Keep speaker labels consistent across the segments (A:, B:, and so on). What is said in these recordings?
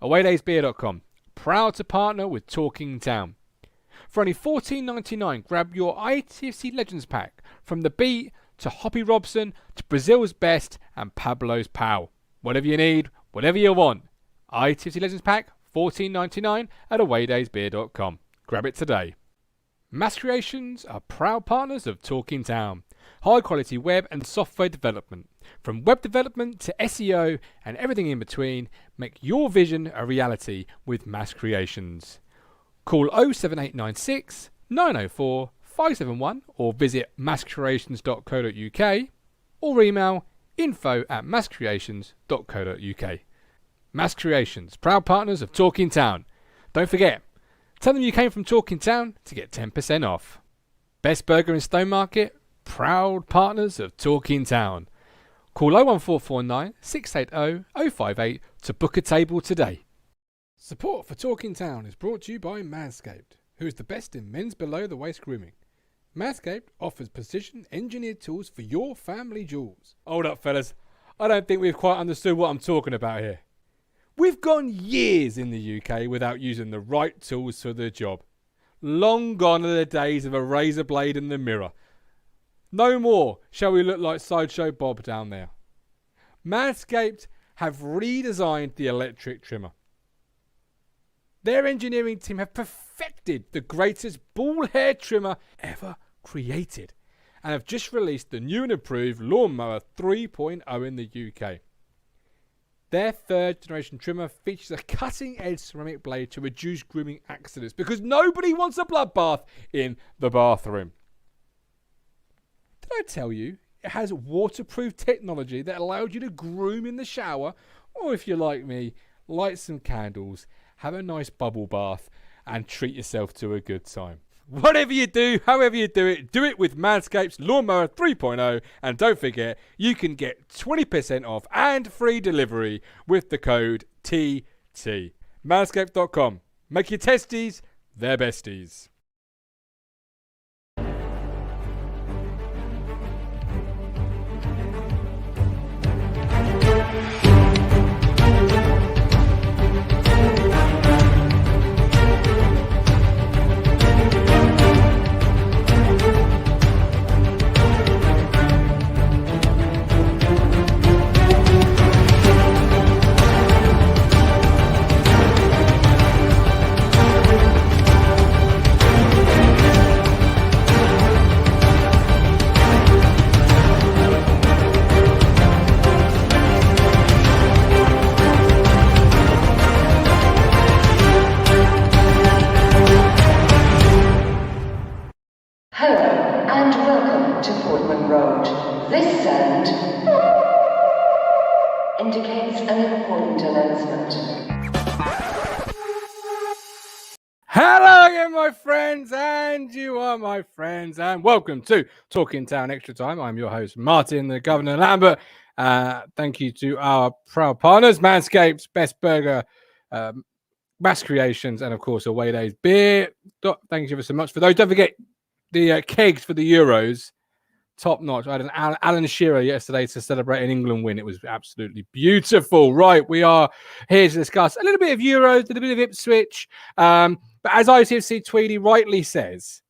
A: awaydaysbeer.com. Proud to partner with Talking Town. For only $14.99, grab your ITFC Legends Pack from The Beat to Hoppy Robson to Brazil's Best and Pablo's Pal. Whatever you need, whatever you want. ITFC Legends Pack, $14.99 at awaydaysbeer.com. Grab it today. Mass Creations are proud partners of Talking Town. High quality web and software development. From web development to SEO and everything in between, make your vision a reality with Mass Creations. Call 07896 904 571 or visit masscreations.co.uk or email info@masscreations.co.uk. Mass Creations, proud partners of Talking Town. Don't forget, tell them you came from Talking Town to get 10% off. Best Burger in Stowmarket, proud partners of Talking Town. Call 01449 680 058 to book a table today. Support for Talking Town is brought to you by Manscaped, who is the best in men's below-the-waist grooming. Manscaped offers precision-engineered tools for your family jewels. Hold up, fellas. I don't think we've quite understood what I'm talking about here. We've gone years in the UK without using the right tools for the job. Long gone are the days of a razor blade in the mirror. No more shall we look like Sideshow Bob down there. Manscaped have redesigned the electric trimmer. Their engineering team have perfected the greatest ball hair trimmer ever created and have just released the new and improved Lawnmower 3.0 in the UK. Their third generation trimmer features a cutting edge ceramic blade to reduce grooming accidents because nobody wants a bloodbath in the bathroom. Did I tell you it has waterproof technology that allows you to groom in the shower, or if you're like me, light some candles, have a nice bubble bath and treat yourself to a good time. Whatever you do, however you do it with Manscaped's Lawnmower 3.0, and don't forget, you can get 20% off and free delivery with the code TT. Manscaped.com. Make your testies their besties.
B: to Portman Road. This sound indicates an important announcement.
A: Hello again, my friends, and you are my friends, and welcome to Talking Town Extra Time. I'm your host, Martin the Governor Lambert. Thank you to our proud partners, Manscaped, Best Burger, Mass Creations, and of course, Away Days Beer. Thank you so much for those. Don't forget the kegs for the Euros, top notch. I had an Alan Shearer yesterday to celebrate an England win. It was absolutely beautiful. Right, we are here to discuss a little bit of Euros, a little bit of Ipswich. But as ITFC Tweedy rightly says,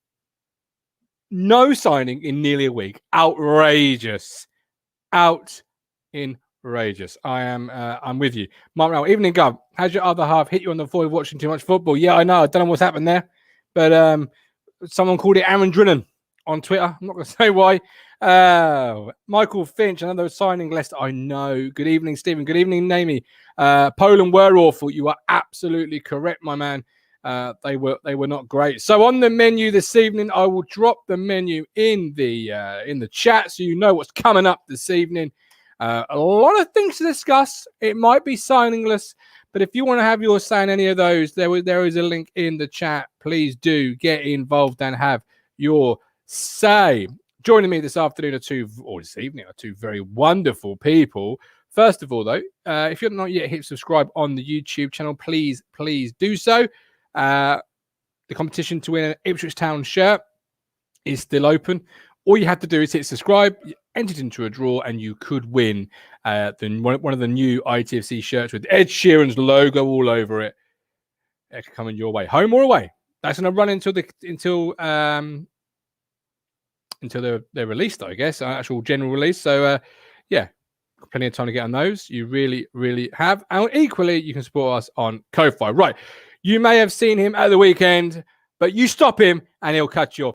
A: no signing in nearly a week. Outrageous. Outrageous. I'm with you. Mark, evening, Guv. How's your other half hit you on the void watching too much football? Yeah, I know. I don't know what's happened there. But someone called it Aaron Drillen on Twitter. I'm not going to say why. Michael Finch, another signing Leicester. I know. Good evening, Stephen. Good evening, Namie. Poland were awful. You are absolutely correct, my man. They were not great. So on the menu this evening, I will drop the menu in the chat so you know what's coming up this evening. A lot of things to discuss. It might be signingless, but if you want to have your say in any of those, there is a link in the chat. Please do get involved and have your say. Joining me this afternoon this evening are two very wonderful people. First of all, though, if you're not yet hit subscribe on the YouTube channel, please do so. The competition to win an Ipswich Town shirt is still open. All you have to do is hit subscribe. entered into a draw, and you could win one of the new ITFC shirts with Ed Sheeran's logo all over it. It's coming your way, home or away. That's going to run until they're released, I guess, actual general release. So, plenty of time to get on those. You really, really have. And equally, you can support us on Ko-Fi. Right. You may have seen him at the weekend, but you stop him and he'll cut your...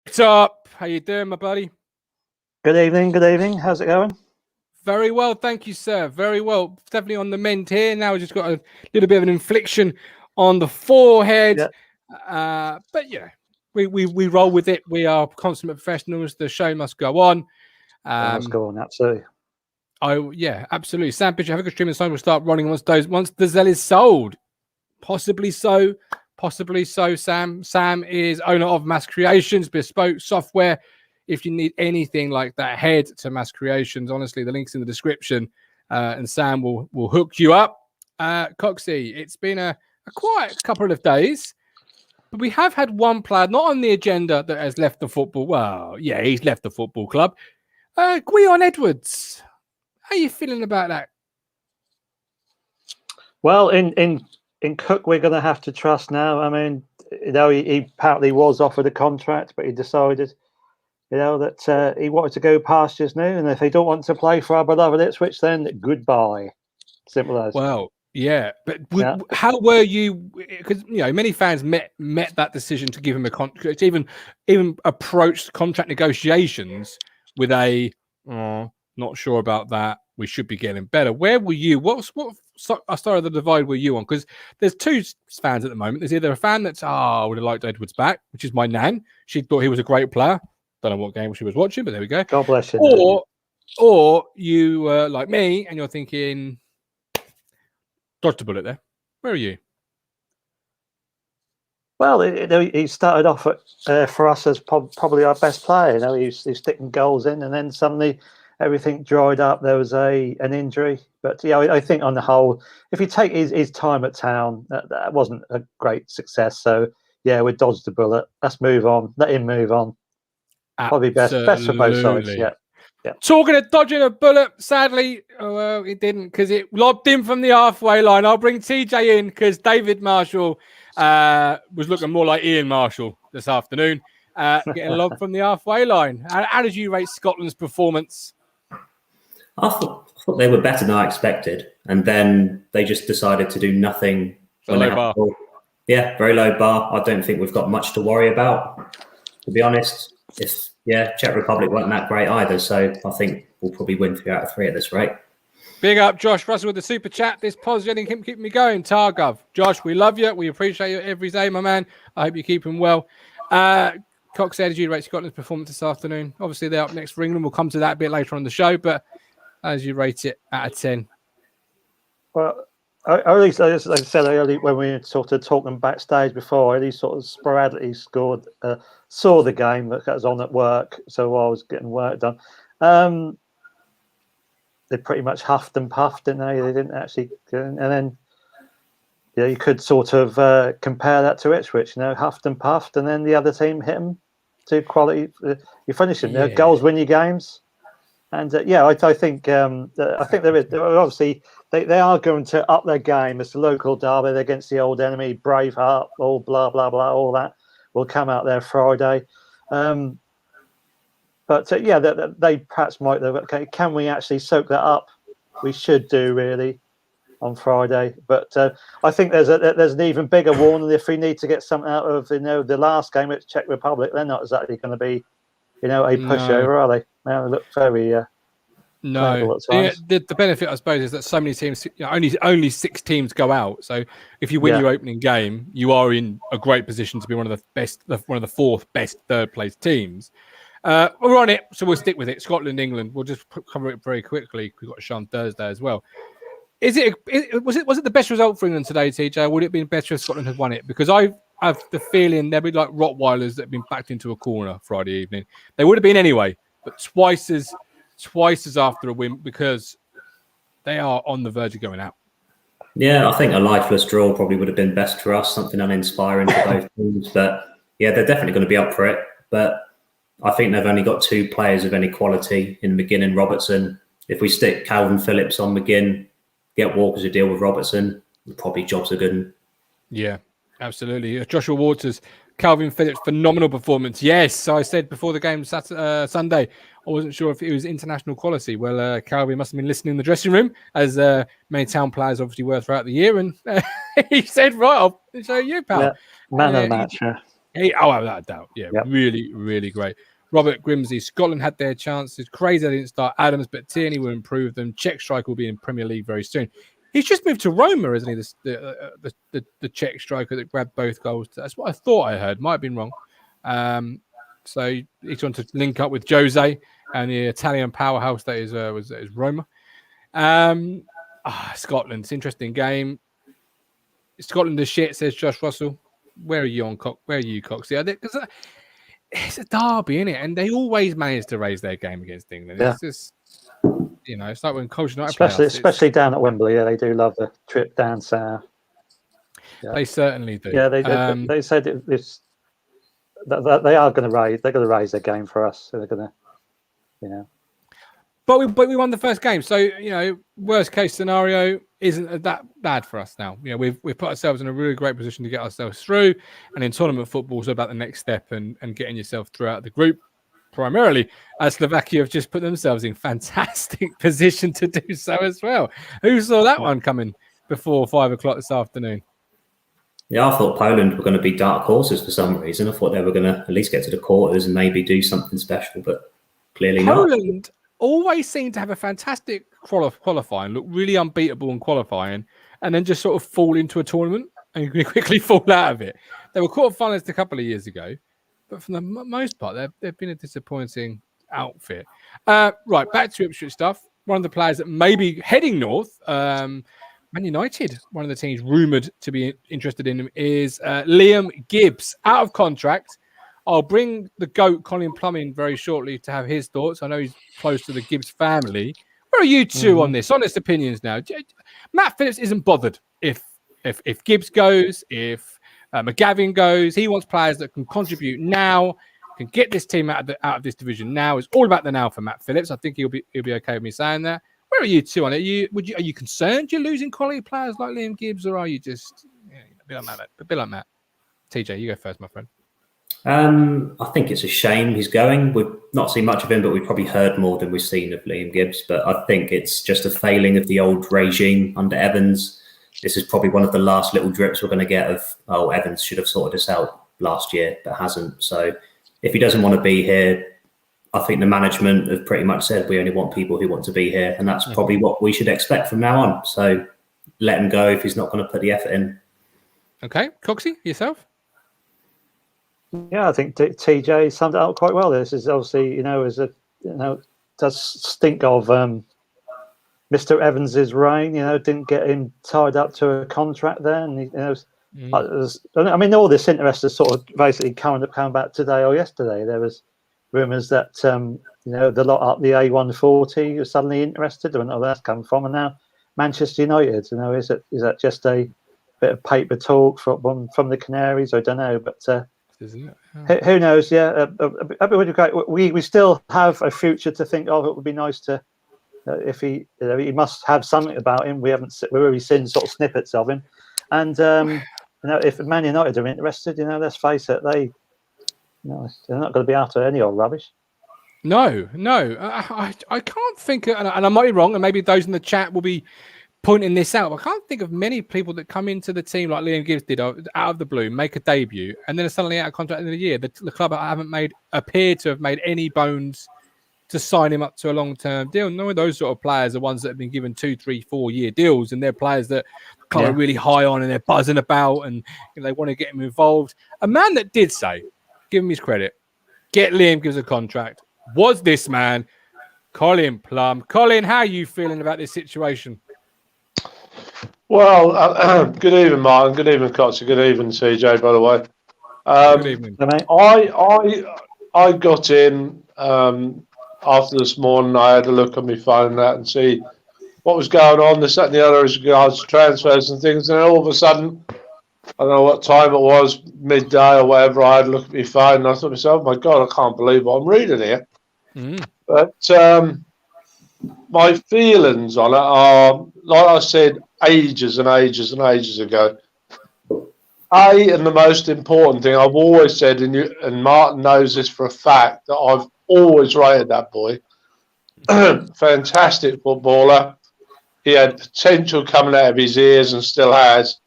A: What's up? How you doing, my buddy?
C: Good evening. How's it going?
A: Very well, thank you, sir. Very well. Definitely on the mend here. Now we've just got a little bit of an infliction on the forehead. Yeah. But yeah, we roll with it. We are consummate professionals. The show must go on.
C: Must go on, absolutely.
A: Absolutely. Sam Pitcher, have a good stream, and sign will start running once Dozzell is sold. Possibly so, Sam. Sam is owner of Mass Creations, bespoke software. If you need anything like that, head to Mass Creations. Honestly, the link's in the description, and Sam will hook you up. Coxie, it's been a quiet couple of days, but we have had one player not on the agenda that has left the football. Well, yeah, he's left the football club. Gwion Edwards. How are you feeling about that?
C: Well, in Cook, we're going to have to trust now. I mean, he apparently was offered a contract, but he decided, that he wanted to go pastures new. And if they don't want to play for our beloved Ipswich, then goodbye. Simple as.
A: Well, yeah. But how were you? Because, many fans met that decision to give him a contract, even approached contract negotiations with a, not sure about that. We should be getting better. Where were you? What side of the divide were you on? Because there's two fans at the moment. There's either a fan that's, I would have liked Edwards back, which is my nan. She thought he was a great player. Don't know what game she was watching, but there we go.
C: God bless you.
A: Or you like me, and you're thinking, dodged a bullet there. Where are you?
C: Well, he started off for us as probably our best player. He was sticking goals in, and then suddenly everything dried up. There was an injury, but I think on the whole, if you take his time at Town, that wasn't a great success. So we dodged the bullet. Let's move on. Let him move on. Probably best for both sides. Yeah.
A: Talking of dodging a bullet, sadly, it didn't, because it lobbed in from the halfway line. I'll bring TJ in because David Marshall was looking more like Ian Marshall this afternoon, getting lobbed from the halfway line. How did you rate Scotland's performance?
D: I thought they were better than I expected, and then they just decided to do nothing.
A: Low bar.
D: Yeah, very low bar. I don't think we've got much to worry about, to be honest. Czech Republic weren't that great either, so I think we'll probably win 3 out of 3 at this rate.
A: Big up, Josh Russell, with the super chat. This positive keep me going. Targov. Josh, we love you. We appreciate you every day, my man. I hope you keep him well. Cox, how did you rate Scotland's performance this afternoon? Obviously, they're up next for England. We'll come to that a bit later on the show, but as you rate it out of 10?
C: Well, at least, as I said earlier, when we were sort of talking backstage before, I sort of sporadically saw the game that was on at work, so while I was getting work done. They pretty much huffed and puffed, didn't they? They didn't actually, and then you could sort of compare that to Ipswich, huffed and puffed, and then the other team hit them to quality. You finish them. Yeah. Goals win your games, and I think there is obviously. They are going to up their game. It's a local derby against the old enemy, Braveheart, all blah, blah, blah, all that will come out there Friday. They perhaps might. Okay, can we actually soak that up? We should do, really, on Friday. But I think there's an even bigger warning. If we need to get something out of the last game at Czech Republic, they're not exactly going to be a pushover, are they? Now they look very...
A: No, the benefit, I suppose, is that so many teams, only 6 teams go out. So if you win your opening game, you are in a great position to be one of the best, one of the 4th best third-place teams. We're on it, so we'll stick with it. Scotland, England. We'll just cover it very quickly. We've got a show on Thursday as well. Was it the best result for England today, TJ? Or would it have been better if Scotland had won it? Because I have the feeling they'd be like Rottweilers that have been backed into a corner Friday evening. They would have been anyway, but twice as after a win because they are on the verge of going out.
D: Yeah, I think a lifeless draw probably would have been best for us, something uninspiring for both teams. But yeah, they're definitely going to be up for it. But I think they've only got 2 players of any quality in McGinn and Robertson. If we stick Calvin Phillips on McGinn, get Walker to deal with Robertson, probably jobs are good.
A: Yeah, absolutely. Joshua Waters, Calvin Phillips, phenomenal performance. Yes, I said before the game Sunday, I wasn't sure if it was international quality. Well, Calvin must have been listening in the dressing room, as many Town players obviously were throughout the year, and he said, right, I'll show you, pal.
C: Yeah, man of the match, yeah.
A: Without a doubt. Yeah, yep. Really, really great. Robert Grimsey, Scotland had their chances. Crazy they didn't start Adams, but Tierney will improve them. Czech striker will be in Premier League very soon. He's just moved to Roma, isn't he? The Czech striker that grabbed both goals. That's what I thought I heard. Might have been wrong. So he's going to link up with Jose and the Italian powerhouse that is Roma. Scotland, it's an interesting game. Scotland is shit, says Josh Russell. Where are you on Cox? Where are you, Cox? Yeah, because it's a derby, isn't it? And they always manage to raise their game against England.
C: Yeah.
A: It's just, it's like when Colchester United
C: especially down at Wembley. Yeah, they do love the trip down south. Yeah.
A: They certainly do.
C: Yeah, they said that they are going to raise. They're going to raise their game for us. So they're going to,
A: But we won the first game, so worst case scenario isn't that bad for us now. We've put ourselves in a really great position to get ourselves through, and in tournament football, it's about the next step and getting yourself throughout the group. Primarily, as Slovakia have just put themselves in fantastic position to do so as well. Who saw that one coming before 5 o'clock this afternoon?
D: Yeah, I thought Poland were going to be dark horses for some reason. I thought they were going to at least get to the quarters and maybe do something special, but clearly
A: Poland
D: not.
A: Always seem to have a fantastic qualifying, look really unbeatable in qualifying, and then just sort of fall into a tournament and quickly fall out of it. They were quarterfinalists a couple of years ago, but for the most part, they've been a disappointing outfit. Right, back to Ipswich stuff. One of the players that may be heading north, Man United, one of the teams rumoured to be interested in him, is Liam Gibbs, out of contract. I'll bring the GOAT, Colin Plum, in very shortly to have his thoughts. I know he's close to the Gibbs family. Where are you two on this? Honest opinions now. Matt Phillips isn't bothered if Gibbs goes, if McGavin goes. He wants players that can contribute now, can get this team out of this division now. It's all about the now for Matt Phillips. I think he'll be okay with me saying that. Where are you two on it? Are you concerned you're losing quality players like Liam Gibbs, or are you just a bit like Matt? TJ, you go first, my friend.
D: I think it's a shame he's going. We've not seen much of him, but we've probably heard more than we've seen of Liam Gibbs. But I think it's just a failing of the old regime under Evans. This is probably one of the last little drips we're going to get of, Evans should have sorted this out last year, but hasn't. So if he doesn't want to be here, I think the management have pretty much said we only want people who want to be here. And that's probably what we should expect from now on. So let him go if he's not going to put the effort in.
A: Okay. Coxie, yourself?
C: Yeah, I think TJ summed it up quite well. This is obviously, does stink of Mr. Evans's reign. Didn't get him tied up to a contract there, and all this interest is sort of basically coming back today or yesterday. There was rumours that the lot up the A140 was suddenly interested. I don't know where that's come from, and now Manchester United. Is that just a bit of paper talk from the Canaries? I don't know, but.
A: Isn't it? Yeah.
C: Who knows? Yeah, we still have a future to think of. It would be nice to if he must have something about him. We've already seen sort of snippets of him, and if Man United are interested, let's face it, they're not going to be after any old rubbish.
A: No, I can't think, and I might be wrong, and maybe those in the chat will be pointing this out. I can't think of many people that come into the team like Liam Gibbs did out of the blue, make a debut, and then are suddenly out of contract in the year. The club haven't appear to have made any bones to sign him up to a long-term deal. None of those sort of players are ones that have been given 2, 3, 4 year deals, and they're players that the club are really high on and they're buzzing about and they want to get him involved. A man that did say, give him his credit, get Liam Gibbs a contract, was this man, Colin Plum. Colin, how are you feeling about this situation?
E: Well, good evening, Martin. Good evening, Cotsy. Good evening, CJ. By the way,
A: Good evening.
C: Hey, mate.
E: I got in after this morning. I had a look on my phone and that and see what was going on. This, that, and the other as regards to transfers and things. And then all of a sudden, I don't know what time it was, midday or whatever. I had a look at my phone and I thought to myself, "Oh my God, I can't believe what I'm reading here." But my feelings on it are, like I said, ages and ages and ages ago. And the most important thing I've always said, and Martin knows this for a fact, that I've always rated that boy. Fantastic footballer. He had potential coming out of his ears and still has.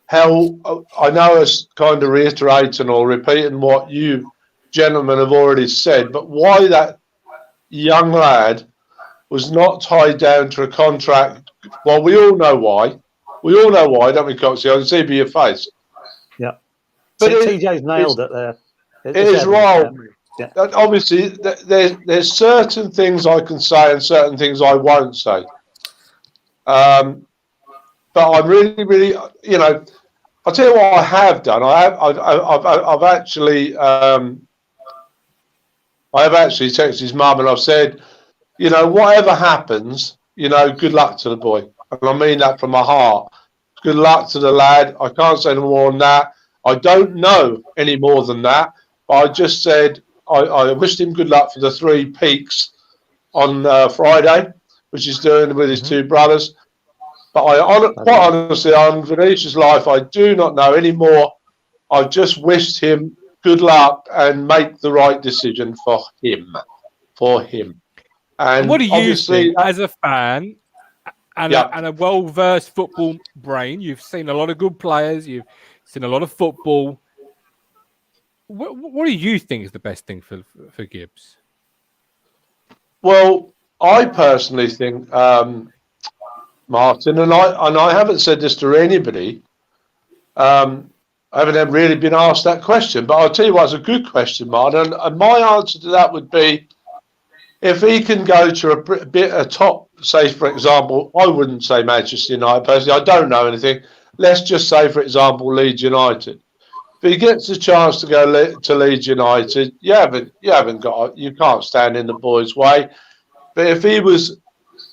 E: Hell, I know it's kind of reiterating or repeating what you gentlemen have already said, but why that young lad was not tied down to a contract? Well, we all know why. We all know why, don't we, Coxie? I can see it by your face.
C: Yeah.
E: But
C: TJ's nailed it there.
E: It is wrong.
C: Yeah.
E: Obviously, there's certain things I can say and certain things I won't say. But I'm really, really, I'll tell you what I have done. I've actually texted his mum and I've said, whatever happens, good luck to the boy. And I mean that from my heart. Good luck to the lad. I can't say no more than that. I don't know any more than that. But I just said I wished him good luck for the 3 peaks on Friday, which he's doing with his 2 brothers. But quite honestly, on Venetia's life, I do not know anymore. I just wished him good luck and make the right decision for him. And
A: what do you
E: obviously,
A: think, as a fan and a well-versed football brain? You've seen a lot of good players. You've seen a lot of football. What do you think is the best thing for Gibbs?
E: Well, I personally think, Martin, and I haven't said this to anybody. I haven't really been asked that question, but I'll tell you what, it's a good question, Martin. And my answer to that would be, if he can go to a top, say, for example, I wouldn't say Manchester United personally. I don't know anything. Let's just say, for example, Leeds United. If he gets a chance to go to Leeds United, you can't stand in the boy's way. But if he was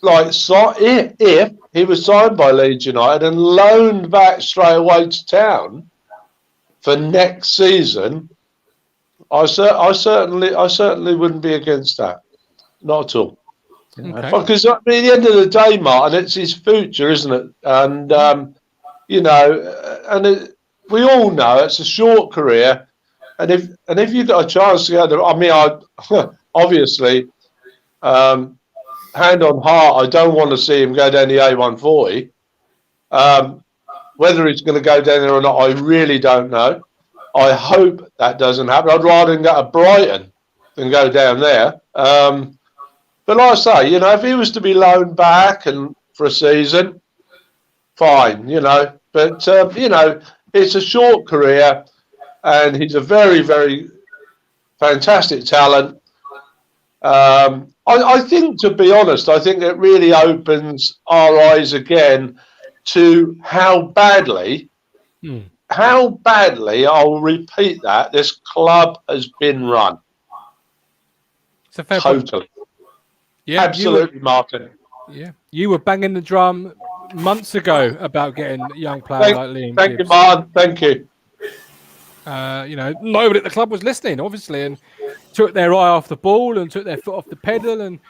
E: if he was signed by Leeds United and loaned back straight away to town for next season, I certainly wouldn't be against that. Not at all.
A: Okay.
E: Because at the end of the day, Martin, it's his future, isn't it? And we all know it's a short career, and if you've got a chance to go there, obviously, hand on heart, I don't want to see him go down the A140. Whether he's going to go down there or not, I really don't know. I hope that doesn't happen. I'd rather him go to Brighton than go down there. But like I say, if he was to be loaned back and for a season, fine, But, it's a short career and he's a very, very fantastic talent. I think, to be honest, I think it really opens our eyes again to how badly, I'll repeat that, this club has been run.
A: It's a fair
E: Totally.
A: point. Yeah,
E: absolutely, Martin.
A: Yeah, you were banging the drum months ago about getting a young player like Liam Gibbs.
E: Thank you, Martin. Thank you.
A: Nobody at the club was listening, obviously, and took their eye off the ball and took their foot off the pedal, and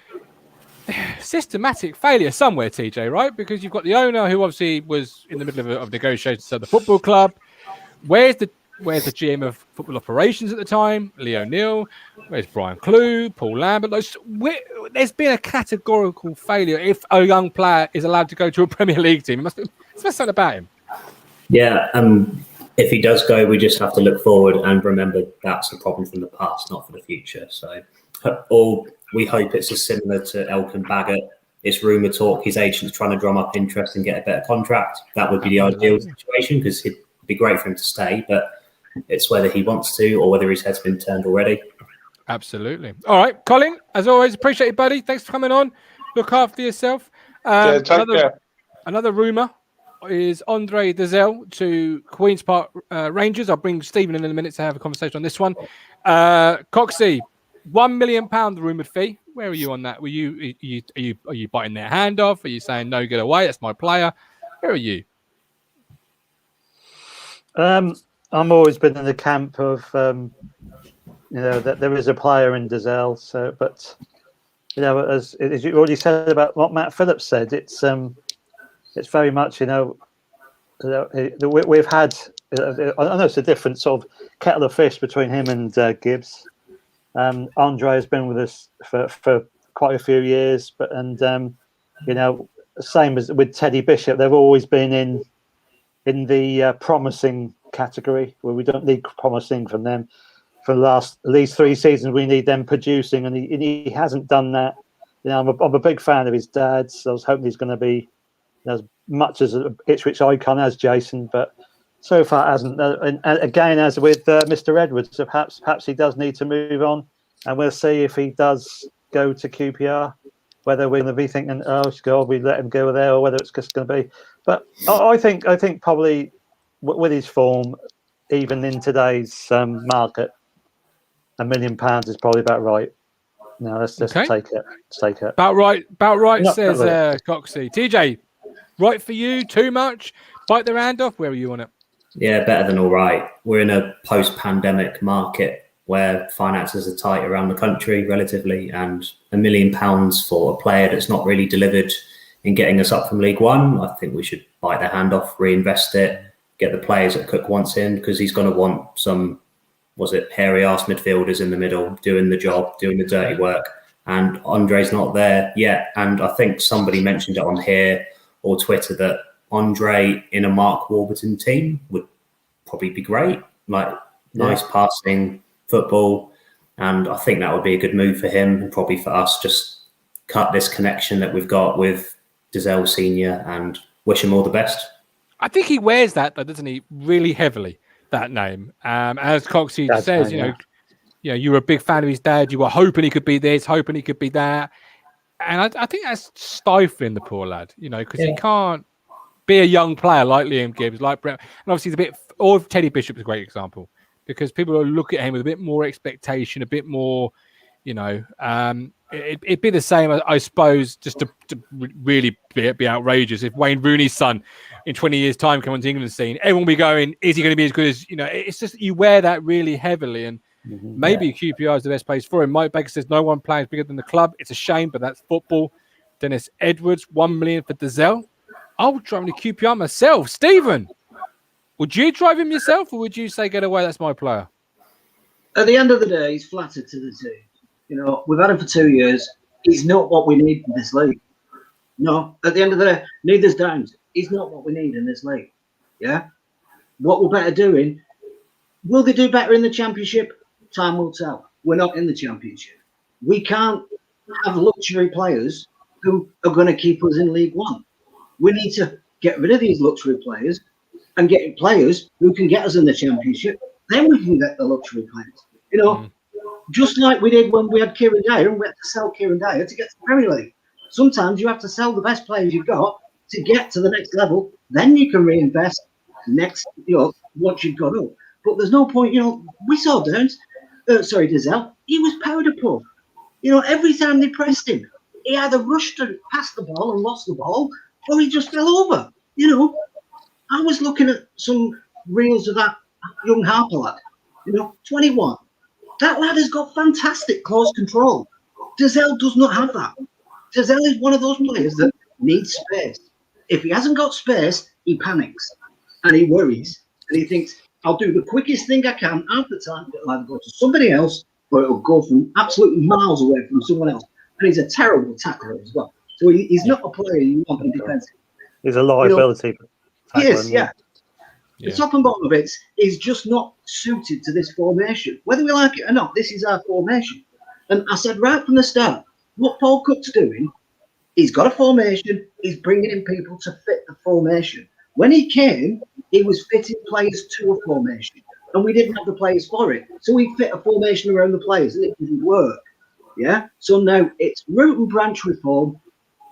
A: systematic failure somewhere, TJ, right? Because you've got the owner who obviously was in the middle of negotiations at the football club. Where's the GM of football operations at the time? Lee O'Neill. Where's Brian Clew? Paul Lambert? There's been a categorical failure if a young player is allowed to go to a Premier League team. It must be something about him.
D: Yeah, if he does go, we just have to look forward and remember that's a problem from the past, not for the future. So, or we hope it's as similar to Elkin Baggott. It's rumour talk. His agent's trying to drum up interest and get a better contract. That would be the ideal situation because it'd be great for him to stay, but it's whether he wants to or whether his head's been turned already.
A: Absolutely. All right, Colin, as always, appreciate you, buddy. Thanks for coming on. Look after yourself.
E: Take care.
A: Another rumour is Andre Dozzell to Queen's Park Rangers. I'll bring Stephen in a minute to have a conversation on this one. Coxie, £1 million rumoured fee. Where are you on that? Are you biting their hand off? Are you saying no, get away? That's my player. Where are you?
C: I'm always been in the camp of that there is a player in Dozzell. So, but as you already said about what Matt Phillips said, it's very much we've had. I know it's a different sort of kettle of fish between him and Gibbs. Andre has been with us for quite a few years, but same as with Teddy Bishop, they've always been in the promising category, where we don't need promising from them. For the last at least 3 seasons, we need them producing, and he hasn't done that. I'm a big fan of his dad, so I was hoping he's going to be as much as an Ipswich icon as Jason, but so far hasn't. And again, as with Mr. Edwards, perhaps he does need to move on, and we'll see if he does go to QPR, whether we're going to be thinking, oh God, we let him go there, or whether it's just going to be. But I think probably with his form, even in today's market, £1 million is probably about right. No, let's just take it.
A: About right,
C: Not
A: says
C: really.
A: Coxie. TJ, right for you? Too much? Bite their hand off? Where are you on it?
D: Yeah, better than all right. We're in a post-pandemic market where finances are tight around the country relatively, and £1 million for a player that's not really delivered in getting us up from League One, I think we should bite their hand off, reinvest it, get the players that Cook wants in, because he's going to want some, hairy-ass midfielders in the middle, doing the job, doing the dirty work. And Andre's not there yet. And I think somebody mentioned it on here or Twitter that Andre in a Mark Warburton team would probably be great. Nice passing football. And I think that would be a good move for him, and probably for us, just cut this connection that we've got with Dozzell Senior and wish him all the best.
A: I think he wears that, though, doesn't he? Really heavily, that name. As Coxie says, you were a big fan of his dad. You were hoping he could be this, hoping he could be that. And I think that's stifling the poor lad, because he can't be a young player like Liam Gibbs, like Brett. And obviously, or Teddy Bishop's a great example, because people will look at him with a bit more expectation, a bit more, it'd be the same, I suppose, just to really be outrageous. If Wayne Rooney's son in 20 years' time came onto the England scene, everyone will be going, is he going to be as good as, it's just, you wear that really heavily. And maybe QPR is the best place for him. Mike Baker says no one plays bigger than the club. It's a shame, but that's football. Dennis Edwards, $1 million for Dozzell. I would drive him to QPR myself. Stephen, would you drive him yourself, or would you say, get away, that's my player?
F: At the end of the day, he's flattered to the team. We've had him for 2 years. He's not what we need in this league. No, at the end of the day, neither's Downes. He's not what we need in this league. Yeah? What we're better doing, will they do better in the Championship? Time will tell. We're not in the Championship. We can't have luxury players who are going to keep us in League One. We need to get rid of these luxury players and get players who can get us in the Championship. Then we can get the luxury players. Just like we did when we had Kieran Dyer, and we had to sell Kieran Dyer to get to the Premier League. Sometimes you have to sell the best players you've got to get to the next level. Then you can reinvest once you've got up. But there's no point, we saw Dozzell, he was powder puff. Every time they pressed him, he either rushed to pass the ball and lost the ball, or he just fell over. I was looking at some reels of that young Harper lad, 21. That lad has got fantastic close control. Dozzell does not have that. Dozzell is one of those players that needs space. If he hasn't got space, he panics and he worries and he thinks, I'll do the quickest thing I can half the time. It'll either go to somebody else or it'll go from absolutely miles away from someone else. And he's a terrible tackler as well. So he's not a player you want in defence.
C: He's a liability.
F: Yes, yeah. The top and bottom of it is just not suited to this formation. Whether we like it or not, this is our formation. And I said right from the start, what Paul Cook's doing, he's got a formation, he's bringing in people to fit the formation. When he came, he was fitting players to a formation, and we didn't have the players for it. So we fit a formation around the players, and it didn't work. Yeah? So now it's root and branch reform,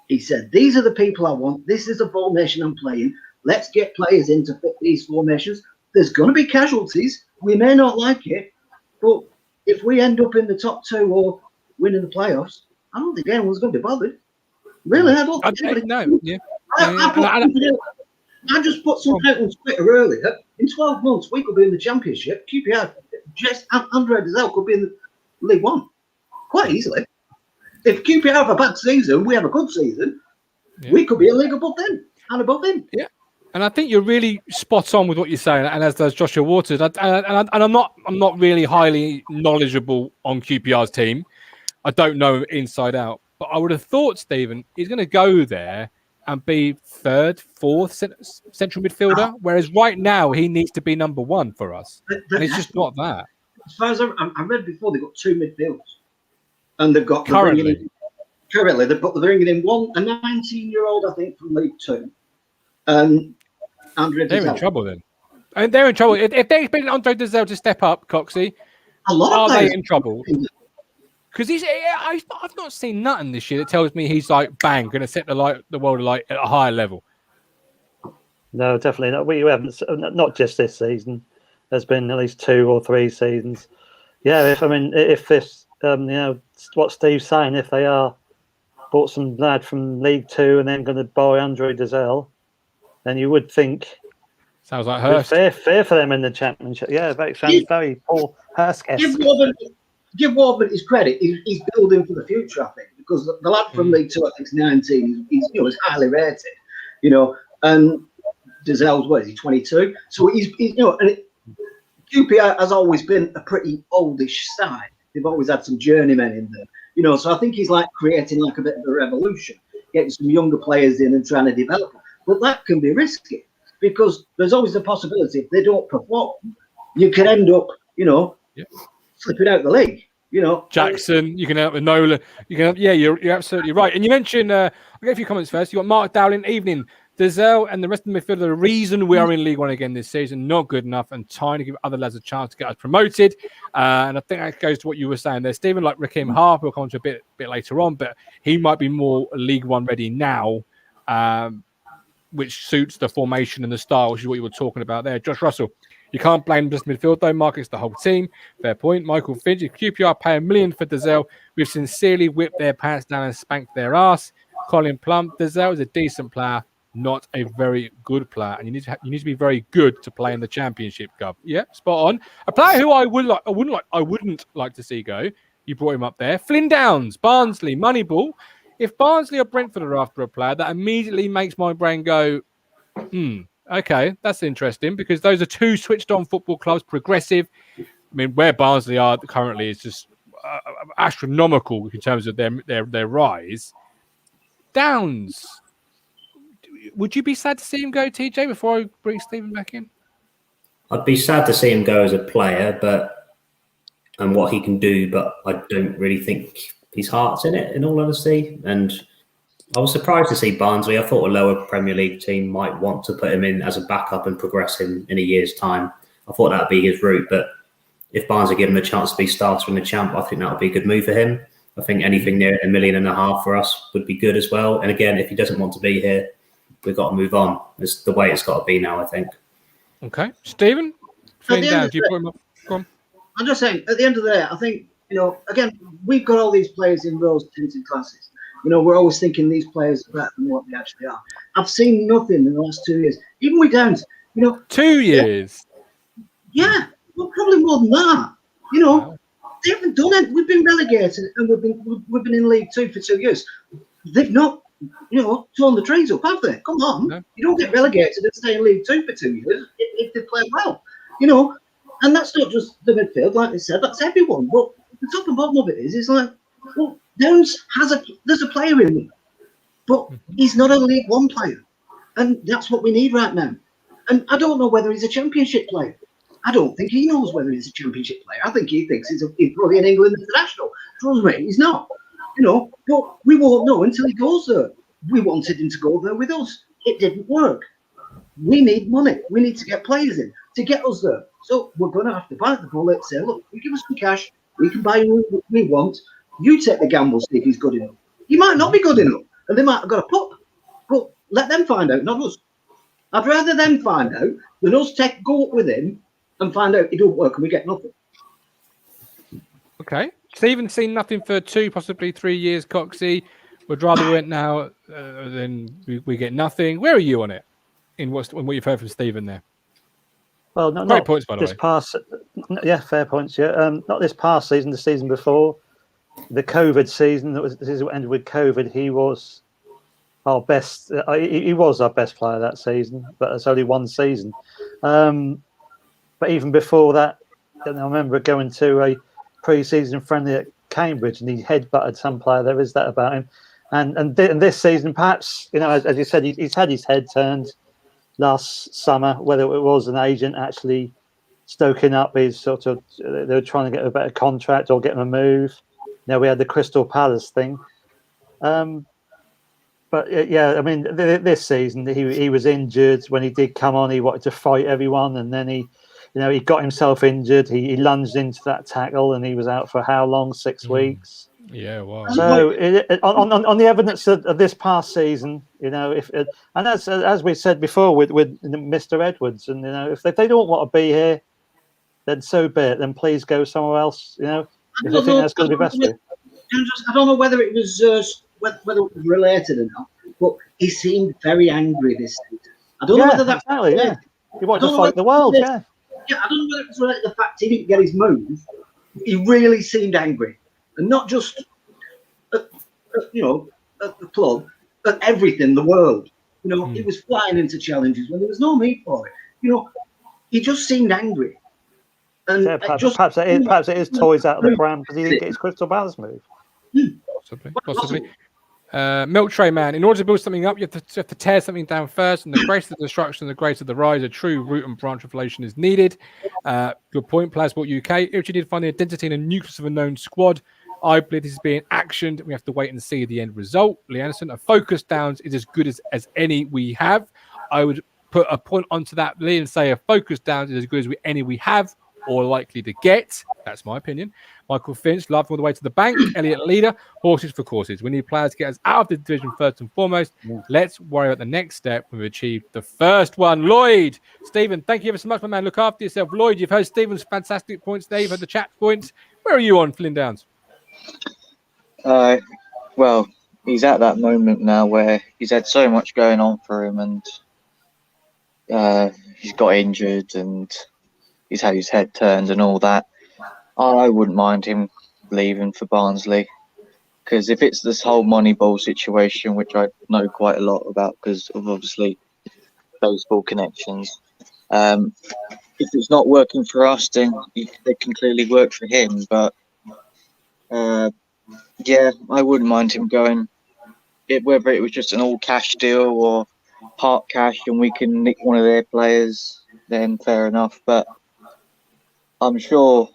F: He said, these are the people I want. This is the formation I'm playing. Let's get players in to fit these formations. There's going to be casualties. We may not like it, but if we end up in the top 2 or winning the playoffs, I don't think anyone's going to be bothered. Really, I don't think anybody.
A: No, yeah.
F: I just put some out on Twitter earlier. In 12 months, we could be in the Championship. QPR, Andre Dozzell could be in the League One quite easily. If QPR have a bad season, we have a good season, we could be a league above them and above them.
A: Yeah. And I think you're really spot on with what you're saying, and as does Joshua Waters. And I'm not really highly knowledgeable on QPR's team. I don't know inside out, but I would have thought Stephen is going to go there and be 3rd, 4th central midfielder, whereas right now he needs to be number 1 for us, and it's just not that.
F: As far as I read before, they've got 2 midfielders, and they've got
A: currently
F: they're bringing in a 19-year-old, I think, from League 2, and Andre Dozzell.
A: They're in trouble then. And they're in trouble. If they expect Andre Dozzell to step up, Coxie, are they in trouble? Because I've not seen nothing this year that tells me he's like, bang, going to set the world alight at a higher level.
C: No, definitely not. We haven't, not just this season. There's been at least 2 or 3 seasons. Yeah, if this, what Steve's saying, if they are bought some lad from League 2 and then going to buy Andre Dozzell, then you would think.
A: Sounds like Hurst.
C: Fair for them in the Championship. Yeah, sounds very Paul Hurst-esque.
F: Give Warburton his credit. He's building for the future, I think, because the lad from League 2, I think, is 19. He's highly rated, and Dozzell's, what is he, 22? So he's and QPR has always been a pretty oldish side. They've always had some journeymen in there, So I think he's like creating like a bit of a revolution, getting some younger players in and trying to develop them. But that can be risky because there's always the possibility if they don't perform, you could end up, slipping out the league,
A: Jackson, you can help with Nola. You're absolutely right. And you mentioned, I'll get a few comments first. You got Mark Dowling, evening. Dozzell and the rest of the midfield are the reason we are in League One again this season. Not good enough and trying to give other lads a chance to get us promoted. And I think that goes to what you were saying there, Stephen, like Raheem Harp, we'll come to a bit later on, but he might be more League One ready now, which suits the formation and the style, which is what you were talking about there. Josh Russell, you can't blame just midfield, though, Mark. It's the whole team. Fair point. Michael Finch, if QPR pay $1 million for Dozzell, we've sincerely whipped their pants down and spanked their ass. Colin Plum, Dozzell is a decent player, not a very good player. And you need to be very good to play in the Championship, Guv. Yeah, spot on. A player who I wouldn't like to see go. You brought him up there. Flynn Downes, Barnsley, Moneyball. If Barnsley or Brentford are after a player, that immediately makes my brain go, okay, that's interesting, because those are 2 switched-on football clubs, progressive. I mean, where Barnsley are currently is just astronomical in terms of their rise. Downes, would you be sad to see him go, TJ, before I bring Stephen back in?
D: I'd be sad to see him go as a player, and what he can do, but I don't really think his heart's in it, in all honesty. And I was surprised to see Barnsley. I thought a lower Premier League team might want to put him in as a backup and progress him in a year's time. I thought that would be his route. But if Barnsley give him a chance to be starter in the Champ, I think that would be a good move for him. I think anything near $1.5 million for us would be good as well. And again, if he doesn't want to be here, we've got to move on. It's the way it's got to be now, I think.
A: Okay. Stephen? Flynn Downes, do you put him up? Go on.
F: I'm just saying, at the end of the day, I think, again, we've got all these players in rose tinted classes. We're always thinking these players are better than what they actually are. I've seen nothing in the last 2 years. Even with Downes,
A: 2 years?
F: Yeah, well, probably more than that.
A: Wow.
F: They haven't done it. We've been relegated and we've been in League 2 for 2 years. They've not, torn the trees up, have they? Come on. No. You don't get relegated and stay in League 2 for 2 years if they play well. And that's not just the midfield, like I said, that's everyone. But the top and bottom of it is, it's like, well, Downes there's a player in there, but he's not a League One player. And that's what we need right now. And I don't know whether he's a Championship player. I don't think he knows whether he's a Championship player. I think he thinks he's probably an England international. Trust me, he's not. But we won't know until he goes there. We wanted him to go there with us. It didn't work. We need money. We need to get players in to get us there. So we're going to have to bite the bullet, say, look, you give us some cash, we can buy who we want. You take the gamble, see if he's good enough. He might not be good enough. and they might have got a pup. But let them find out, not us. I'd rather them find out than us go up with him and find out it don't work and we get nothing.
A: Okay. Stephen, seen nothing for 2, possibly 3 years, Coxie. Would rather we went now than we get nothing. Where are you on it? In what you've heard from Stephen there?
C: Well,
A: Great points, by the way.
C: Yeah, fair points. Yeah, not this past season. The season before, the COVID season. This is what ended with COVID. He was our best. He was our best player that season, but it's only one season. But even before that, I remember going to a pre-season friendly at Cambridge, and he headbutted some player. There is that about him. And this season, perhaps, as you said, he's had his head turned last summer, whether it was an agent actually stoking up his they were trying to get a better contract or get him a move. We had the Crystal Palace thing. But yeah, I mean, this season he was injured. When he did come on, he wanted to fight everyone, and then he got himself injured. He lunged into that tackle, and he was out for how long? 6 weeks.
A: Yeah, wow.
C: So on the evidence of this past season, and as we said before with Mr. Edwards, and if they don't want to be here, then so be it. Then please go somewhere else. If they think that's going to be best for you.
F: I don't know whether it was whether it was related or not, but he seemed very angry this season. I don't know whether that's
C: exactly. Yeah, he wanted to fight the world. Yeah,
F: I don't know whether it's related to the fact he didn't get his move. He really seemed angry. And not just at the club, at everything, the world. He was flying into challenges when there was no need for it. He just seemed angry. And
C: perhaps it is toys out of the pram because he didn't get his Crystal Palace move.
A: Possibly. Milk Tray Man, in order to build something up, you have to tear something down first, and the greater the destruction, the greater the rise. A true root and branch revelation is needed. Good point, Playersport UK. If you need to find the identity and a nucleus of a known squad, I believe this is being actioned. We have to wait and see the end result. Lee Anderson, a focus downs is as good as any we have. I would put a point onto that, Lee, and say a focus downs is as good as any we have or likely to get. That's my opinion. Michael Finch, laughing all the way to the bank. Elliot Leader, horses for courses. We need players to get us out of the division first and foremost. Let's worry about the next step when we've achieved the first one. Lloyd, Stephen, thank you ever so much, my man. Look after yourself. Lloyd, you've heard Stephen's fantastic points there. You've heard the chat points. Where are you on Flynn Downes?
G: Well, he's at that moment now where he's had so much going on for him, and he's got injured and he's had his head turned and all that. I wouldn't mind him leaving for Barnsley, because if it's this whole Moneyball situation, which I know quite a lot about because of obviously baseball connections, if it's not working for us, then it can clearly work for him. But yeah, I wouldn't mind him going. Whether it was just an all cash deal or part cash and we can nick one of their players, then fair enough. But I'm sure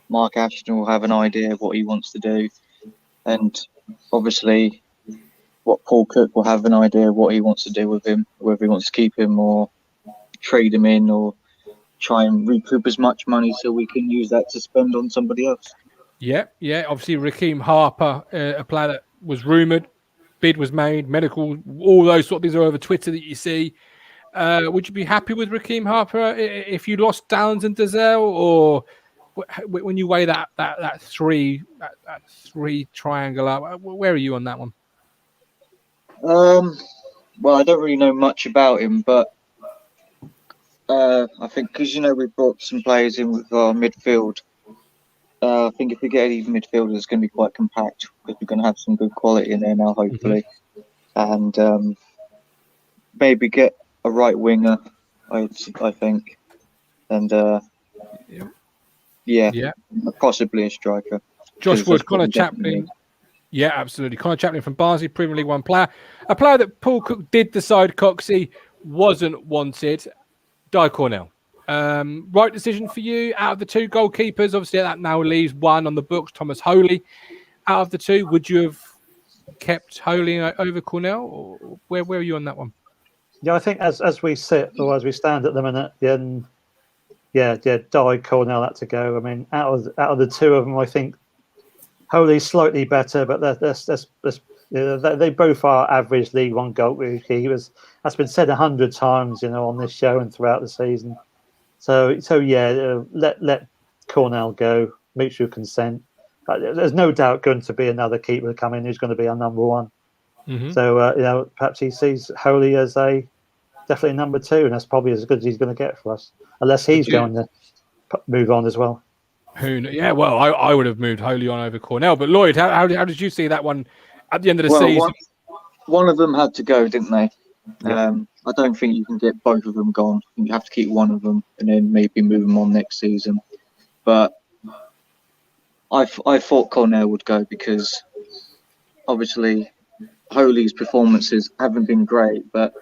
G: Mark Ashton will have an idea of what he wants to do, and obviously what Paul Cook will have an idea of what he wants to do with him, whether he wants to keep him or trade him in or try and recoup as much money so we can use that to spend on somebody else.
A: Yeah. Obviously, Raheem Harper, a player that was rumoured, bid was made, medical, all those sort of things are over Twitter that you see. Would you be happy with Raheem Harper if you lost Downes and Dozzell, or when you weigh that three triangle up? Where are you on that one?
G: Well, I don't really know much about him, but I think because we brought some players in with our midfield. I think if we get any midfielders, it's going to be quite compact because we're going to have some good quality in there now, hopefully, and maybe get a right winger, I think, and possibly a striker.
A: Josh Wood, Connor Chaplin. Yeah, absolutely. Connor Chaplin from Barnsley, Premier League One player. A player that Paul Cook did decide Coxie wasn't wanted. Cornell. Right decision for you out of the two goalkeepers. Obviously, that now leaves one on the books, Thomas Holy. Out of the two, would you have kept Holy over Cornell, or where are you on that one?
C: Yeah, I think as we sit or as we stand at the minute, then Cornell had to go. I mean, out of the two of them, I think Holy's slightly better, but let's They both are average League One goalkeepers. That's been said 100 times, on this show and throughout the season. So yeah, let Cornell go. Mutual consent. There's no doubt going to be another keeper coming who's going to be our number one.
A: Mm-hmm.
C: So perhaps he sees Holy as definitely number two, and that's probably as good as he's going to get for us, unless he's going to move on as well.
A: Yeah, well, I would have moved Holy on over Cornell, but Lloyd, how did you see that one at the end of the season?
G: One of them had to go, didn't they? Yeah. I don't think you can get both of them gone. You have to keep one of them and then maybe move them on next season. But I thought Cornell would go because obviously Holy's performances haven't been great, but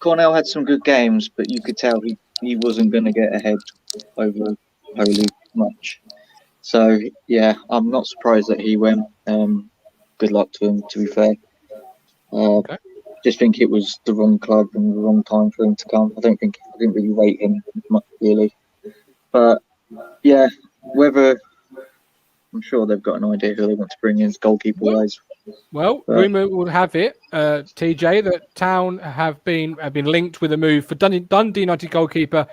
G: Cornell had some good games, but you could tell he wasn't going to get ahead over Holy much. So yeah, I'm not surprised that he went. Good luck to him, to be fair.
A: Okay.
G: Just think it was the wrong club and the wrong time for him to come. I didn't really rate him much, really. But yeah, I'm sure they've got an idea who they want to bring in as goalkeeper-wise.
A: Well, rumour will have it, TJ, that Town have been linked with a move for Dundee United goalkeeper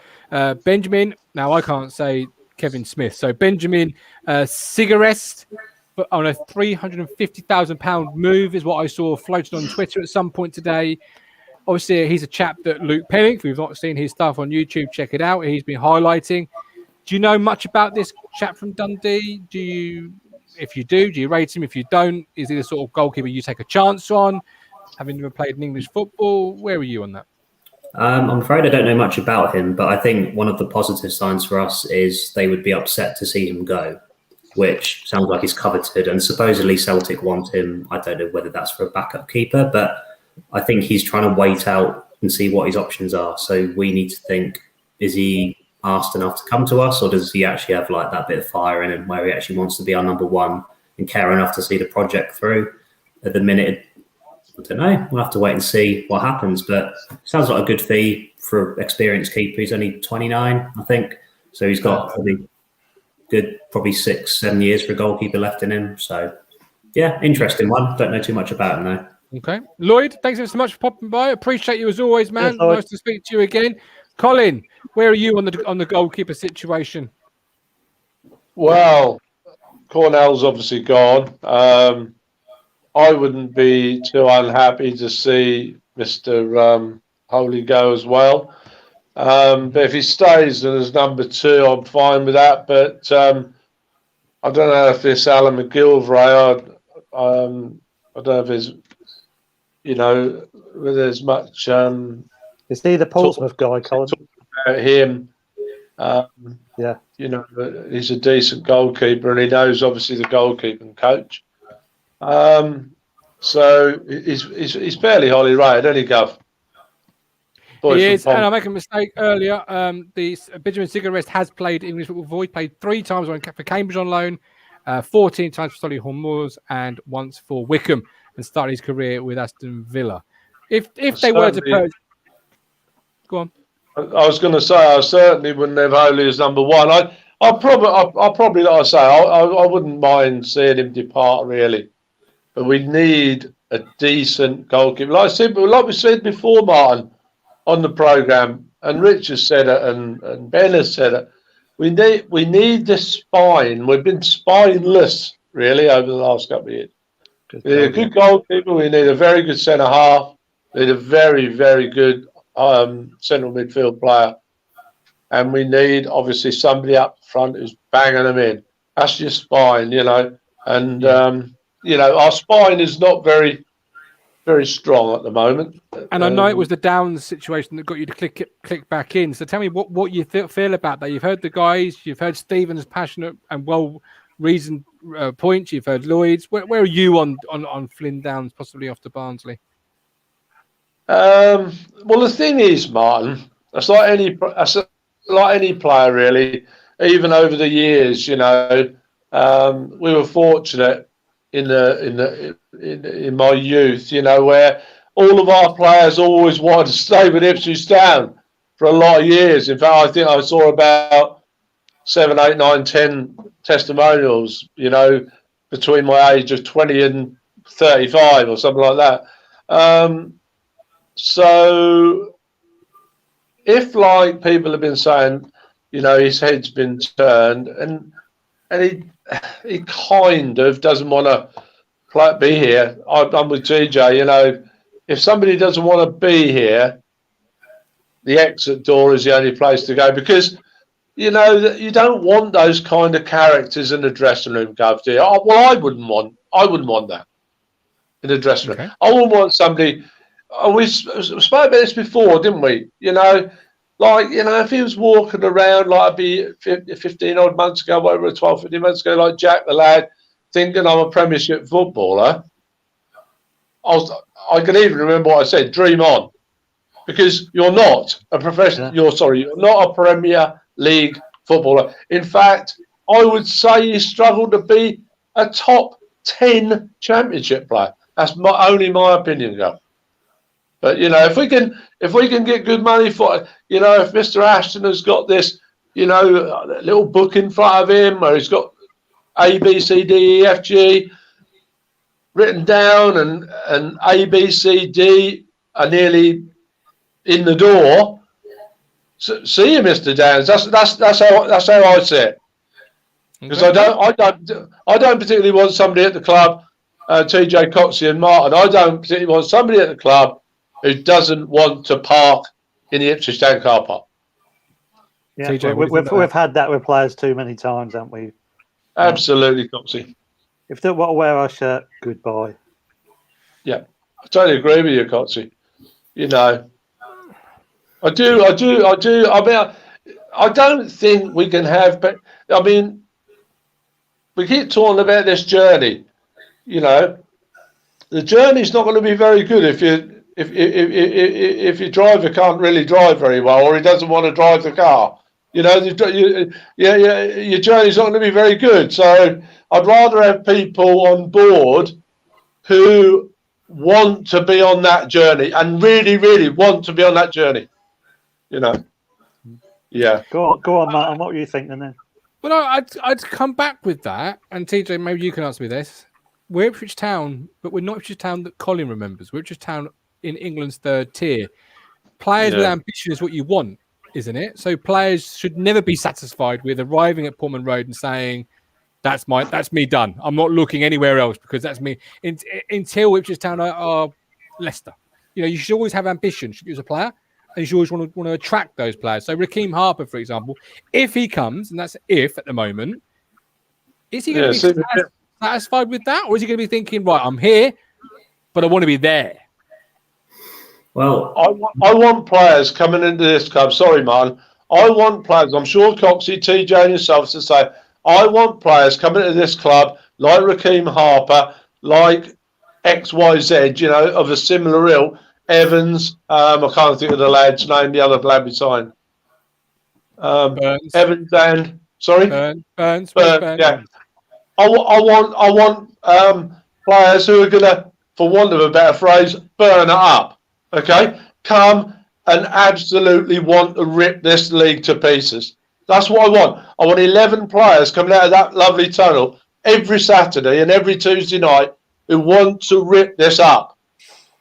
A: Benjamin. Now I can't say Kevin Smith, so Benjamin Sigarest on a £350,000 move is what I saw floated on Twitter at some point today. Obviously, he's a chap that Luke Penning, if you've not seen his stuff on YouTube, check it out. He's been highlighting. Do you know much about this chap from Dundee? If you do you rate him? If you don't, is he the sort of goalkeeper you take a chance on, having never played in English football? Where are you on that?
D: I'm afraid I don't know much about him, but I think one of the positive signs for us is they would be upset to see him go, which sounds like he's coveted. And supposedly Celtic want him. I don't know whether that's for a backup keeper, but I think he's trying to wait out and see what his options are. So we need to think, is he asked enough to come to us, or does he actually have like that bit of fire in him where he actually wants to be our number one and care enough to see the project through? At the minute, I don't know. We'll have to wait and see what happens, but sounds like a good fee for an experienced keeper. He's only 29, I think. So he's got probably 6-7 years for a goalkeeper left in him. So yeah, interesting one. Don't know too much about him though.
A: Okay. Lloyd, thanks so much for popping by. Appreciate you as always, man.
C: Yes,
A: nice to speak to you again. Colin, where are you on the goalkeeper situation?
E: Well, Cornell's obviously gone. I wouldn't be too unhappy to see Mr. Holy go as well. But if he stays as number two, I'm fine with that. But I don't know if this Alan McGilvray, I don't know if there's, whether there's much.
C: Is he the Portsmouth guy, Colin?
E: About him.
C: Yeah.
E: He's a decent goalkeeper and he knows obviously the goalkeeping coach. So he's fairly highly rated, isn't he, Guv?
A: He is, and I make a mistake earlier. The Benjamin Sigarest has played English football before. He played 3 times for Cambridge on loan, 14 times for Solihull Moors, and once for Wickham, and started his career with Aston Villa. If they were to purchase, go on.
E: I was going to say I certainly wouldn't have Holy as number one. I probably, like I say, I wouldn't mind seeing him depart really, but we need a decent goalkeeper. Like we said before, Martin, on the programme, and Rich has said it, and Ben has said it. We need the spine. We've been spineless really over the last couple of years. We need a good goalkeeper. We need a very good centre half. We need a very, very good central midfield player, and we need obviously somebody up front who's banging them in. That's your spine, and our spine is not very, very strong at the moment.
A: And I know it was the Downes situation that got you to click back in. So tell me what you feel about that. You've heard the guys, you've heard Stephen's passionate and well-reasoned points. You've heard Lloyd's. Where are you on Flynn Downes possibly off to Barnsley?
E: Well, the thing is, Martin, that's like any player really. Even over the years, we were fortunate in my youth, where all of our players always wanted to stay with Ipswich Town for a lot of years. In fact, I think I saw about 7, 8, 9, 10 testimonials, between my age of 20 and 35 or something like that. So if, like, people have been saying, you know, his head's been turned, and he kind of doesn't want to be here. I'm with TJ. You know, if somebody doesn't want to be here, the exit door is the only place to go, because, you know, you don't want those kind of characters in the dressing room, Gov, do you? Well, I wouldn't want that in the dressing room.
A: Okay.
E: I wouldn't want somebody. We spoke about this before, didn't we? You know, like, you know, if he was walking around like I'd be 15 odd months ago, whatever, 12, 15 months ago, like Jack the lad, thinking I'm a Premiership footballer, I can even remember what I said, dream on. Because you're not a professional, you're not a Premier League footballer. In fact, I would say you struggle to be a top 10 Championship player. That's only my opinion, Gov. But, you know, if we can get good money for it, you know, if Mr. Ashton has got this, you know, little book in front of him where he's got A, B, C, D, E, F, G written down, and A, B, C, D are nearly in the door. See you, Mr. Downes. That's how I see it. Because I don't particularly want somebody at the club, TJ, Coxie and Martin. I don't particularly want somebody at the club who doesn't want to park in the Ipswich Town car park.
C: Yeah,
A: TJ,
C: we've had that with players too many times, haven't we?
E: Absolutely, Coxie.
C: If they don't want to wear our shirt, goodbye.
E: Yeah, I totally agree with you, Coxie. You know, I do. I mean, I don't think we can have, but I mean, we keep talking about this journey. You know, the journey's not going to be very good if your driver can't really drive very well, or he doesn't want to drive the car. You know, your journey's not going to be very good. So I'd rather have people on board who want to be on that journey and really, really want to be on that journey. You know, yeah.
C: Go on, Martin. What were you thinking then?
A: Well, I'd come back with that, and TJ, maybe you can answer me this. We're Ipswich Town, but we're not Ipswich Town that Colin remembers. We're Ipswich Town in England's third tier. Players with ambition is what you want, isn't it? So players should never be satisfied with arriving at Portman Road and saying, "That's me done. I'm not looking anywhere else because that's me." Until Ipswich Town are Leicester, you know, you should always have ambition. Should you as a player, and you should always want to attract those players. So Raheem Harper, for example, if he comes, and that's if at the moment, is he going to be satisfied with that, or is he going to be thinking, right, I'm here, but I want to be there?
D: Well,
E: I want players coming into this club. Sorry, Martin. I want players. I'm sure Coxie, TJ, and yourself to say, I want players coming into this club like Raheem Harper, like XYZ, you know, of a similar ilk. Evans, I can't think of the lad's name, the other lad we signed.
A: Burns.
E: Evans and
A: Burns.
E: yeah. I want players who are gonna, for want of a better phrase, burn it up. Okay, come and absolutely want to rip this league to pieces. That's what I want. I want 11 players coming out of that lovely tunnel every Saturday and every Tuesday night who want to rip this up.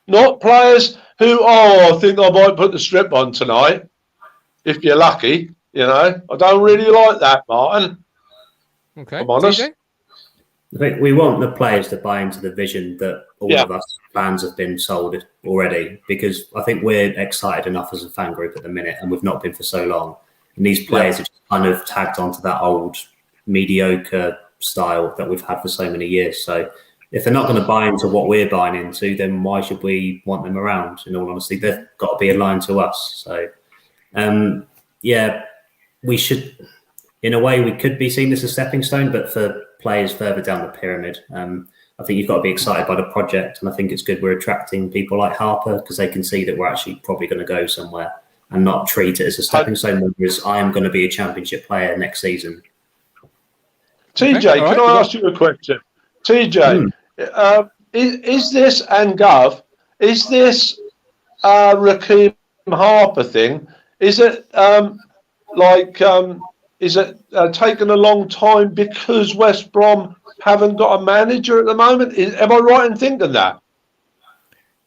E: Not players who, I think I might put the strip on tonight, if you're lucky. You know, I don't really like that, Martin.
A: Okay,
E: I'm honest.
A: TJ?
D: I think we want the players to buy into the vision that all of us fans have been sold already, because I think we're excited enough as a fan group at the minute, and we've not been for so long. And these players are just kind of tagged onto that old mediocre style that we've had for so many years. So if they're not going to buy into what we're buying into, then why should we want them around? In all honesty, they've got to be aligned to us. So, we should, in a way, we could be seen as a stepping stone, but for players further down the pyramid, I think you've got to be excited by the project. And I think it's good we're attracting people like Harper, because they can see that we're actually probably going to go somewhere and not treat it as a stepping stone, whereas I am going to be a Championship player next season.
E: TJ, can I ask you a question? TJ, is this, and Gov, is this Raheem Harper thing, is it is it taken a long time because West Brom haven't got a manager at the moment? Am I right in thinking that?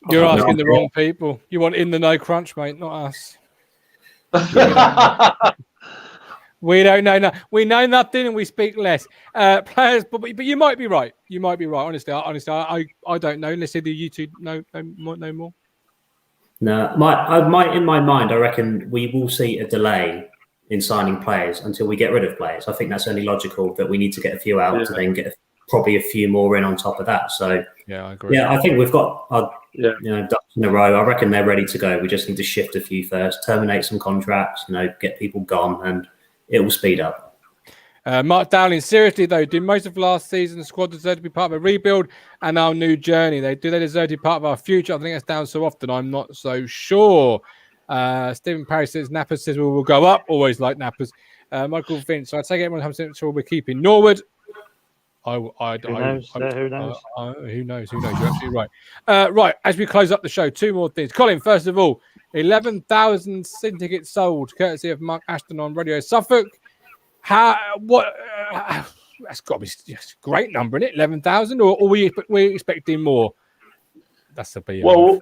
A: You're asking the wrong people. You want in the no crunch, mate, not us. We don't know. We know nothing, and we speak less. Players, but you might be right. You might be right. Honestly, I don't know. Let's see the YouTube. No more.
D: No, in my mind, I reckon we will see a delay in signing players until we get rid of players. I think that's only logical that we need to get a few out to then get probably a few more in on top of that. So
A: yeah, I agree.
D: Yeah, I think we've got our ducks in a row. I reckon they're ready to go. We just need to shift a few first, terminate some contracts, get people gone, and it will speed up.
A: Mark Dowling, seriously though, do most of last season the squad deserve to be part of a rebuild and our new journey? They deserve to be part of our future? I think that's down so often. I'm not so sure. Stephen Parry says Nappers says we will go up. Always like Nappers. Michael Finch. So I take everyone comes in. So we're keeping Norwood. Who knows?
C: Who knows?
A: Who knows? You're absolutely right. Right, as we close up the show, two more things. Colin, first of all, 11,000 season tickets sold, courtesy of Mark Ashton on Radio Suffolk. That's got to be a great number, isn't it? 11,000, or are we expecting more? That's a bit.
E: Well,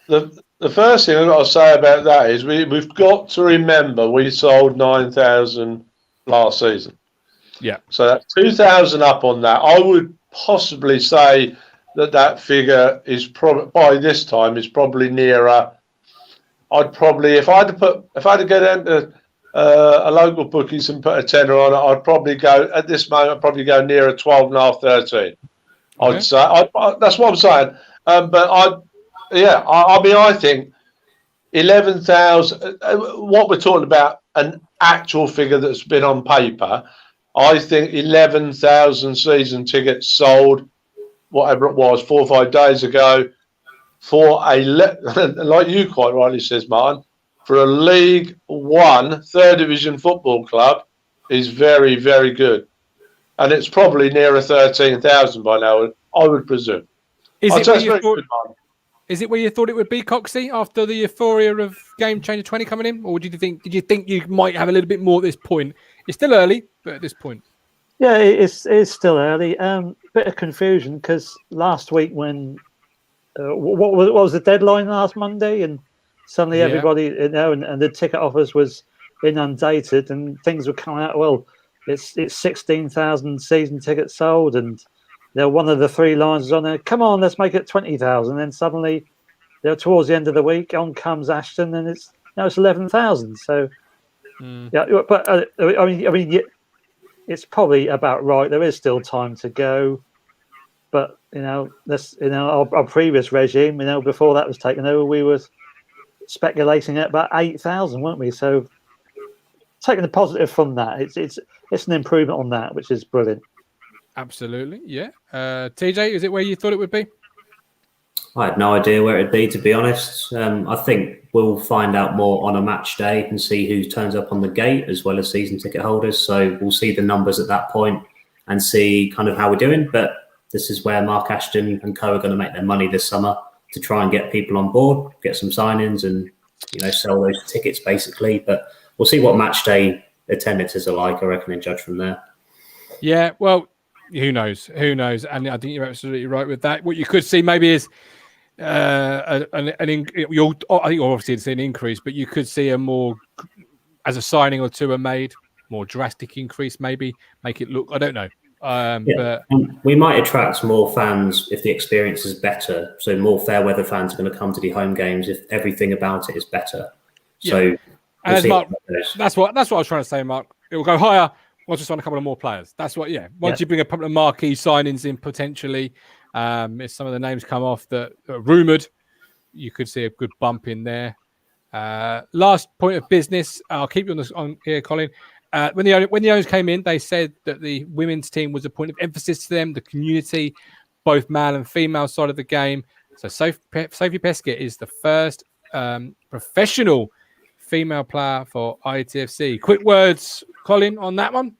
E: the first thing I've got to say about that is we've got to remember we sold 9,000 last season.
A: Yeah.
E: So that's 2,000 up on that. I would possibly say that figure is probably by this time is probably nearer. I'd probably if I had to go down to a local bookies and put a tenner on it, I'd probably go at this moment. I'd probably go nearer 12.5, 13.
A: Okay.
E: I'd say that's what I'm saying. But I think 11,000. What we're talking about, an actual figure that's been on paper. I think 11,000 season tickets sold, whatever it was, 4 or 5 days ago, for like you quite rightly says, Martin, for a League One, third division football club is very, very good. And it's probably nearer 13,000 by now, I would presume.
A: Is it where you thought it would be, Coxie, after the euphoria of Game Changer 20 coming in? Or did you think you might have a little bit more at this point? It's still early, but at this point.
C: Yeah, it's still early. Bit of confusion because last week when what was the deadline last Monday, and suddenly everybody and the ticket offers was inundated and things were coming out. Well, it's 16,000 season tickets sold, and one of the three lines is on there. Come on, let's make it 20,000. And then suddenly, towards the end of the week, on comes Ashton, and it's 11,000. So. Yeah, but I mean, it's probably about right. There is still time to go, but our previous regime, before that was taken over, we were speculating at about 8,000, weren't we? So, taking the positive from that, it's an improvement on that, which is brilliant.
A: Absolutely, yeah. TJ, is it where you thought it would be?
D: I had no idea where it'd be, to be honest. I think we'll find out more on a match day and see who turns up on the gate, as well as season ticket holders. So we'll see the numbers at that point and see kind of how we're doing. But this is where Mark Ashton and co are going to make their money this summer, to try and get people on board, get some sign-ins and, sell those tickets basically. But we'll see what match day attendances are like, I reckon, and judge from there.
A: Yeah, well, who knows? And I think you're absolutely right with that. What you could see maybe is I think obviously it's an increase, but you could see a more, as a signing or two are made, more drastic increase, maybe make it look, I don't know. But
D: we might attract more fans if the experience is better. So more fair weather fans are going to come to the home games if everything about it is better. So
A: Mark, that's what I was trying to say, Mark. It will go higher once we sign a couple of more players. That's what, once you bring a couple of marquee signings in potentially. If some of the names come off that are rumoured, you could see a good bump in there. Last point of business, I'll keep you on here, Colin. When the owners came in, they said that the women's team was a point of emphasis to them, the community, both male and female side of the game. So Sophie Peskett is the first professional female player for ITFC. Quick words, Colin, on that one?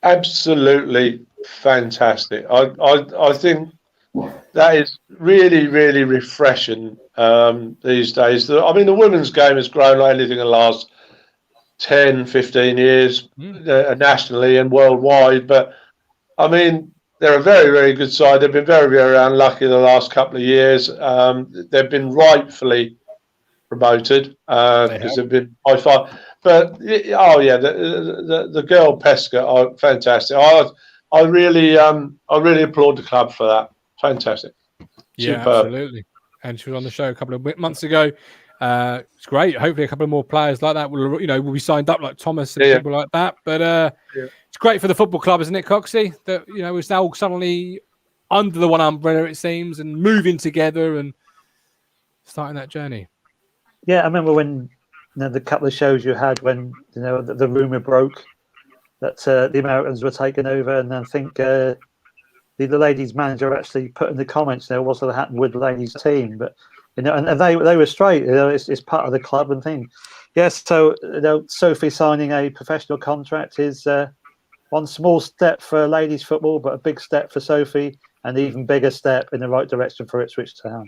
E: Absolutely fantastic. I think that is really, really refreshing these days. I mean, the women's game has grown like anything in the last 10, 15 years nationally and worldwide. But, I mean, they're a very, very good side. They've been very, very unlucky the last couple of years. They've been rightfully promoted because they've been by far. But, the girl Peskett are fantastic. I really applaud the club for that. Fantastic.
A: Yeah,
E: Superb.
A: absolutely. And she was on the show a couple of months ago. It's great. Hopefully, a couple of more players like that will be signed up, like Thomas and people like that. But it's great for the football club, isn't it, Coxie? That it's now suddenly under the one umbrella, it seems, and moving together and starting that journey.
C: Yeah, I remember when the couple of shows you had when the rumor broke that the Americans were taking over, and I think the ladies' manager actually put in the comments what's going to happen with the ladies' team, but and they were straight. It's part of the club and thing. Yes, so Sophie signing a professional contract is one small step for ladies' football, but a big step for Sophie, and an even bigger step in the right direction for Ipswich Town.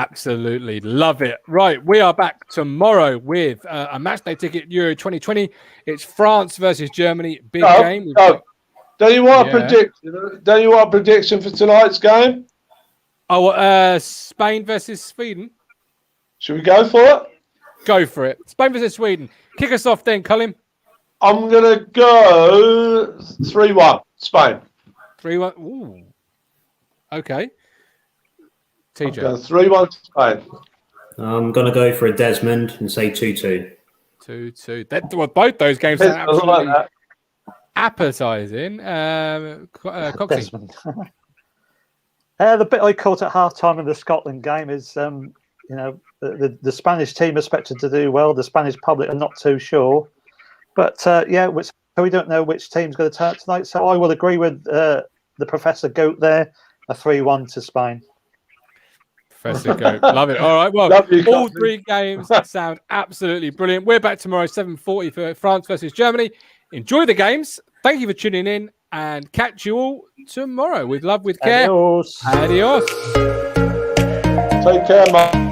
A: Absolutely. Love it. Right. We are back tomorrow with a matchday ticket Euro 2020. It's France versus Germany. Big game.
E: Don't you want a prediction for tonight's game?
A: Oh, Spain versus Sweden.
E: Should we go for it?
A: Go for it. Spain versus Sweden. Kick us off then, Colin.
E: I'm going to go 3-1 Spain.
A: 3-1. Ooh. Okay. TJ.
E: 3-1 Spain.
D: I'm going to go for a Desmond and say 2-2.
A: 2-2. Both those games are absolutely appetising. Coxie.
C: The bit I caught at half-time in the Scotland game is, the Spanish team are expected to do well. The Spanish public are not too sure. But, we don't know which team's going to turn up tonight. So I will agree with the Professor Goat there, a 3-1 to Spain.
A: Professor Goat. Love it. All right. Well, all three games sound absolutely brilliant. We're back tomorrow, 7:40 for France versus Germany. Enjoy the games. Thank you for tuning in and catch you all tomorrow with love, with care.
C: Adios.
A: Adios.
E: Take care, man.